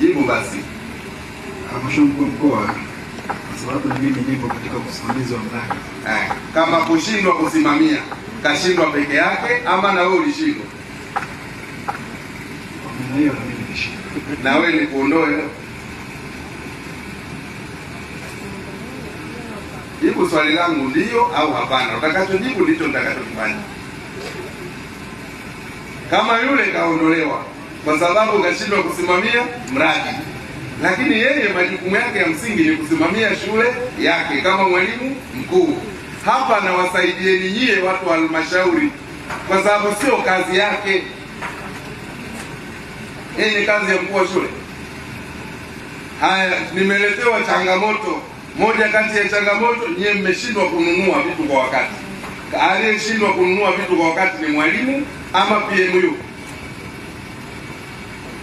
Jibu basi. Mheshimiwa Mkuu wa Mkoa, kwa sababu na mimi nipo katika usimamizi wa mradi. Kama kushindwa kusimamia, kashindwa peke yake ama na wewe ulishindwa? Kwa maana hiyo na mimi nilishindwa. Na wewe ni kuondoe leo? Jibu swali langu ndio au hapana. Utakachojibu ndicho nitakachokifanya. Kama yule kaondolewa kwa sababu kashindwa kusimamia mradi, lakini yeye majukumu yake ya msingi ni kusimamia shule yake kama mwalimu mkuu. Hapa na wasaidieni nyie watu wa halmashauri, kwa sababu sio kazi yake. Hii ni kazi ya mkuu wa shule. Haya, nimeletewa changamoto. Moja kati ya changamoto, nyie mmeshindwa kununua vitu kwa wakati. Aliyeshindwa kununua vitu kwa wakati ni mwalimu ama PMU?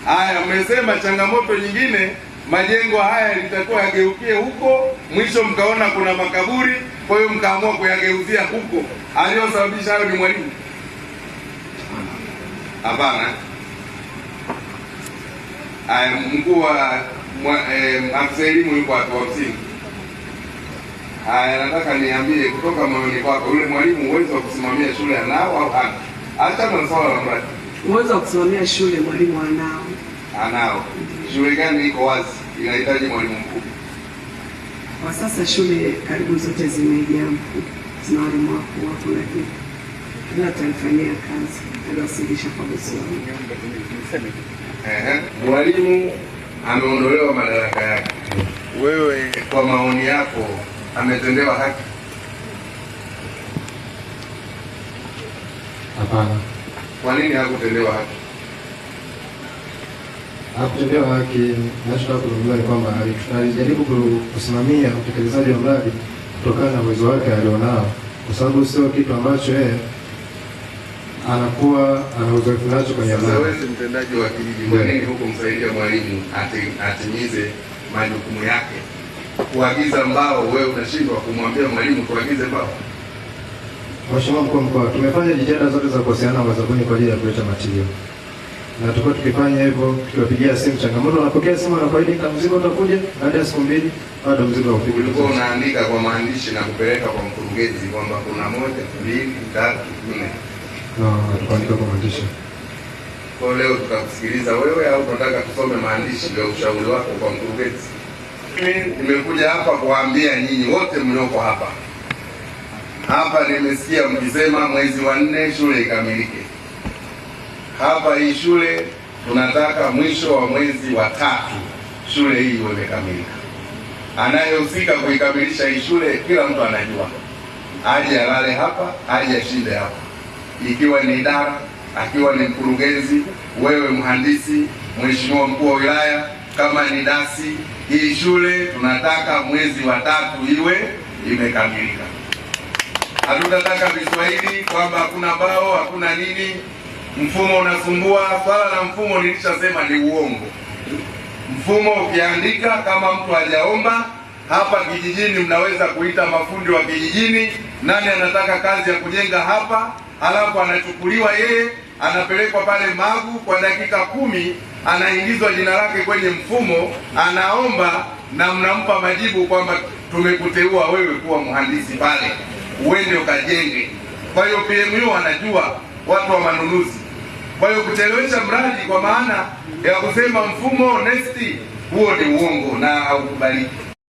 Haya, mmesema changamoto nyingine, majengo haya litakuwa yageukie huko, mwisho mkaona kuna makaburi, kwa hiyo mkaamua kuyageuzia huko. Aliyosababisha hayo ni mwalimu? Hapana. Haya, mkuu wa afisa elimu yuko hapo ofisini. Haya, nataka niambie kutoka moyoni kwako, yule mwalimu uwezo wa kusimamia shule anao au hana? Achana na swala la mradi. Uwezo wa kusimamia shule mwalimu anao. Anao. Shule gani iko wazi inahitaji mwalimu mkuu? Kwa sasa shule karibu zote zimejaa mkuu, zina walimu wakuu, lakini kila atalifanyia kazi, aliwasilisha kwa bosi wangu. Mwalimu ameondolewa madaraka yake. Wewe kwa maoni yako ametendewa haki? Hapana. Kwa nini hakutendewa haki? Hakutendewa haki, nachotaka kuzungumza ni kwamba alijaribu kusimamia utekelezaji wa mradi kutokana na uwezo wake alionao, kwa sababu sio kitu ambacho yeye anakuwa ana uzoefu nacho kwenye mradi. Sasa wewe mtendaji wa kijiji, kwa nini hukumsaidia mwalimu atimize majukumu yake? Kuagiza mbao, wewe unashindwa kumwambia mwalimu tuagize mbao? Mheshimiwa Mkuu wa Mkoa, tumefanya jitihada zote za kuwasiliana na wazabuni kwa ajili ya kuleta matilio, na tulikuwa tukifanya hivyo, tukiwapigia simu changamoto, wanapokea simu na kuahidi kama mzigo utakuja baada ya siku 2, bado mzigo haufiki. Ulikuwa unaandika kwa maandishi na kupeleka kwa mkurugenzi kwamba kuna 1, 2, 3, 4? No, hatukuandika kwa maandishi. Kwa leo tutakusikiliza wewe au tunataka tusome maandishi ya ushauri wako kwa mkurugenzi? Mimi nimekuja hapa kuwaambia nyinyi wote mlioko hapa. Hapa nimesikia mkisema mwezi wa 4 shule ikamilike. Hapa hii shule tunataka mwisho wa mwezi wa 3 shule hii iwe imekamilika. Anayehusika kuikamilisha hii shule kila mtu anajua. Aje alale hapa, aje ashinde hapa. Ikiwa ni idara, akiwa ni mkurugenzi, wewe mhandisi, mheshimiwa mkuu wa wilaya, kama ni dasi, hii shule tunataka mwezi wa 3 iwe imekamilika. Hatutataka Kiswahili kwamba hakuna bao, hakuna nini, mfumo unasumbua. Swala la mfumo nilishasema ni uongo. Mfumo ukiandika, kama mtu hajaomba, hapa kijijini mnaweza kuita mafundi wa kijijini, nani anataka kazi ya kujenga hapa, halafu anachukuliwa yeye, anapelekwa pale Magu, kwa dakika 10 anaingizwa jina lake kwenye mfumo, anaomba na mnampa majibu kwamba tumekuteua wewe kuwa mhandisi pale, uende ukajenge. Kwa hiyo PMU anajua, watu wa manunuzi. Kwa hiyo kuchelewesha mradi kwa maana ya kusema mfumo nesti, huo ni uongo na haukubaliki.